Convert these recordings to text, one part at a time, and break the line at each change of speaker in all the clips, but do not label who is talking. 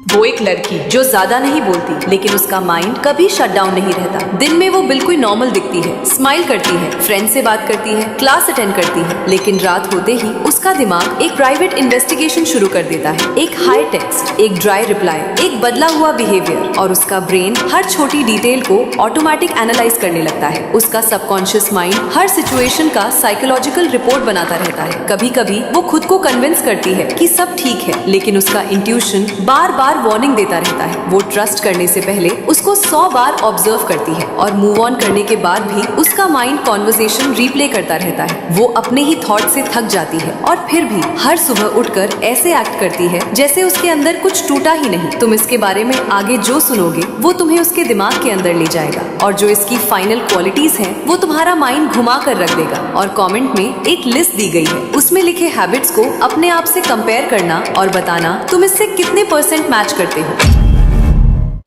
वो एक लड़की जो ज्यादा नहीं बोलती, लेकिन उसका माइंड कभी शट डाउन नहीं रहता। दिन में वो बिल्कुल नॉर्मल दिखती है, स्माइल करती है, फ्रेंड से बात करती है, क्लास अटेंड करती है, लेकिन रात होते ही उसका दिमाग एक प्राइवेट इन्वेस्टिगेशन शुरू कर देता है। एक हाई टेक्स्ट, एक ड्राई रिप्लाई, एक बदला हुआ बिहेवियर, और उसका ब्रेन हर छोटी डिटेल को ऑटोमेटिक एनालाइज करने लगता है। उसका सबकॉन्शियस माइंड हर सिचुएशन का साइकोलॉजिकल रिपोर्ट बनाता रहता है। कभी कभी वो खुद को कन्विंस करती है कि सब ठीक है, लेकिन उसका इंट्यूशन बार बार वार्निंग देता रहता है। वो ट्रस्ट करने से पहले उसको 100 बार ऑब्जर्व करती है, और मूव ऑन करने के बाद भी उसका माइंड कॉन्वर्सेशन रिप्ले करता रहता है। वो अपने ही थॉट से थक जाती है, और फिर भी हर सुबह उठकर ऐसे एक्ट करती है जैसे उसके अंदर कुछ टूटा ही नहीं। तुम इसके बारे में आगे जो सुनोगे वो तुम्हें उसके दिमाग के अंदर ले जाएगा, और जो इसकी फाइनल क्वालिटीज हैं वो तुम्हारा माइंड घुमा कर रख देगा। और कमेंट में एक लिस्ट दी गई है, उसमें लिखे हैबिट्स को अपने आप से कंपेयर करना और बताना तुम इससे कितने % मैच करते हो।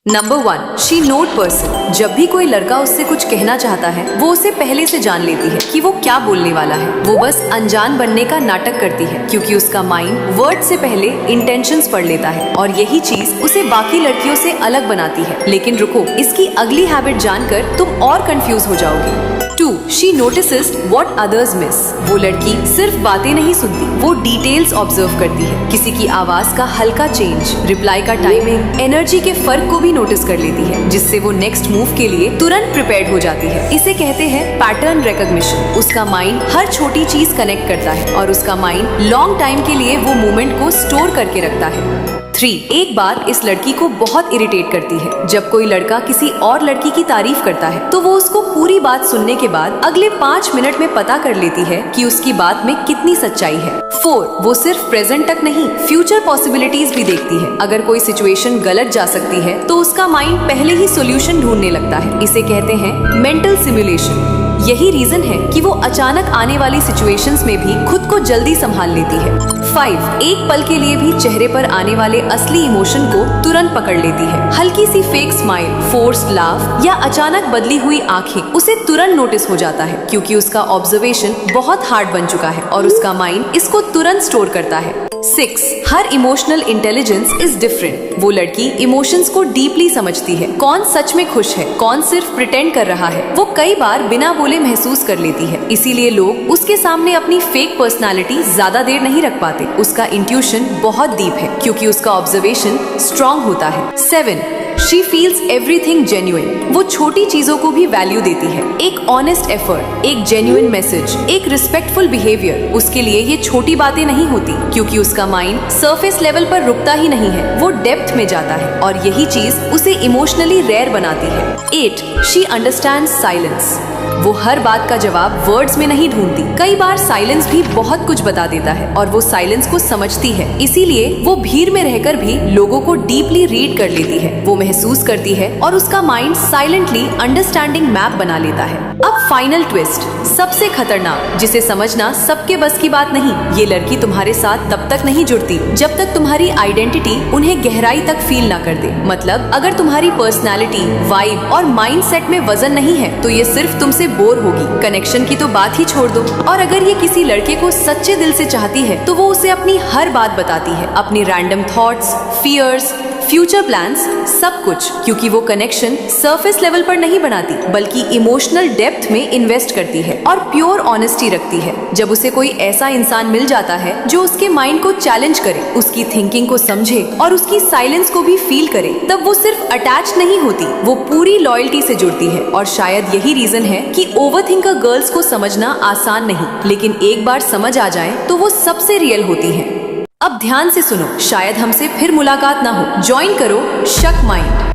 Number 1, she note person. जब भी कोई लड़का उससे कुछ कहना चाहता है, वो उसे पहले से जान लेती है कि वो क्या बोलने वाला है। वो बस अनजान बनने का नाटक करती है, क्योंकि उसका माइंड वर्ड से पहले इंटेंशंस पढ़ लेता है, और यही चीज उसे बाकी लड़कियों से अलग बनाती है। लेकिन रुको, इसकी अगली हैबिट जानकर तुम और कंफ्यूज हो जाओगे। 2, she notices what others miss. वो लड़की सिर्फ बातें नहीं सुनती, वो डिटेल्स ऑब्जर्व करती है। किसी की आवाज का हल्का चेंज, रिप्लाई का टाइमिंग, एनर्जी के फर्क को भी नोटिस कर लेती है, जिससे वो नेक्स्ट मूव के लिए तुरंत प्रिपेयर्ड हो जाती है। इसे कहते हैं पैटर्न रिकॉग्निशन। उसका माइंड हर छोटी चीज कनेक्ट करता है, और उसका माइंड लॉन्ग टाइम के लिए वो मोमेंट को स्टोर करके रखता है। 3, एक बात इस लड़की को बहुत इरिटेट करती है। जब कोई लड़का किसी और लड़की की तारीफ करता है, तो वो उसको पूरी बात सुनने के बाद अगले 5 मिनट में पता कर लेती है कि उसकी बात में कितनी सच्चाई है। 4, वो सिर्फ प्रेजेंट तक नहीं, फ्यूचर पॉसिबिलिटीज भी देखती है। अगर कोई सिचुएशन गलत जा सकती है, तो उसका माइंड पहले ही सोल्यूशन ढूंढने लगता है। इसे कहते हैं मेंटल सिमुलेशन। यही रीजन है कि वो अचानक आने वाली सिचुएशंस में भी खुद को जल्दी संभाल लेती है। 5, एक पल के लिए भी चेहरे पर आने वाले असली इमोशन को तुरंत पकड़ लेती है। हल्की सी फेक स्माइल, फोर्स्ड लाफ, या अचानक बदली हुई आंखें उसे तुरंत नोटिस हो जाता है, क्योंकि उसका ऑब्जर्वेशन बहुत हार्ड बन चुका है, और उसका माइंड इसको तुरंत स्टोर करता है। 6, हर इमोशनल इंटेलिजेंस इज डिफरेंट। वो लड़की इमोशंस को डीपली समझती है। कौन सच में खुश है, कौन सिर्फ प्रिटेंड कर रहा है, वो कई बार बिना बोले महसूस कर लेती है। इसीलिए लोग उसके सामने अपनी फेक पर्सनालिटी ज्यादा देर नहीं रख पाते। उसका इंट्यूशन बहुत डीप है, क्योंकि उसका ऑब्जर्वेशन स्ट्रॉन्ग होता है। 7, शी फील्स एवरीथिंग जेन्युइन। वो छोटी चीजों को भी वैल्यू देती है। एक ऑनेस्ट एफर्ट, एक जेन्युइन मैसेज, एक रिस्पेक्टफुल बिहेवियर, उसके लिए ये छोटी बातें नहीं होती, क्योंकि उसका माइंड सरफेस लेवल पर रुकता ही नहीं है, वो डेप्थ में जाता है, और यही चीज उसे इमोशनली रेयर बनाती है। 8, शी अंडरस्टैंड्स साइलेंस। वो हर बात का जवाब वर्ड्स में नहीं ढूंढती। कई बार साइलेंस भी बहुत कुछ बता देता है, और वो साइलेंस को समझती है। इसीलिए वो भीड़ में रहकर भी लोगों को डीपली रीड कर लेती है। वो महसूस करती है, और उसका माइंड साइलेंटली अंडरस्टैंडिंग मैप बना लेता है। अब फाइनल ट्विस्ट, सबसे खतरनाक, जिसे समझना सबके बस की बात नहीं। ये लड़की तुम्हारे साथ तब तक नहीं जुड़ती जब तक तुम्हारी आइडेंटिटी उन्हें गहराई तक फील ना कर दे। मतलब अगर तुम्हारी पर्सनालिटी, वाइब और माइंड सेट में वजन नहीं है, तो ये सिर्फ तुमसे बोर होगी। कनेक्शन की तो बात ही छोड़ दो। और अगर ये किसी लड़के को सच्चे दिल से चाहती है, तो वो उसे अपनी हर बात बताती है, अपनी random thoughts, fears, future plans, सब कुछ, क्योंकि वो कनेक्शन सरफेस लेवल पर नहीं बनाती, बल्कि इमोशनल डेप्थ में इन्वेस्ट करती है और प्योर ऑनेस्टी रखती है। जब उसे कोई ऐसा इंसान मिल जाता है जो उसके माइंड को चैलेंज करे, उसकी थिंकिंग को समझे और उसकी साइलेंस को भी फील करे, तब वो सिर्फ अटैच नहीं होती, वो पूरी लॉयल्टी से जुड़ती है। और शायद यही रीजन है कि ओवरथिंकर गर्ल्स को समझना आसान नहीं, लेकिन एक बार समझ आ जाए तो वो सबसे रियल होती है। अब ध्यान से सुनो, शायद हमसे फिर मुलाकात ना हो। ज्वाइन करो शक माइंड।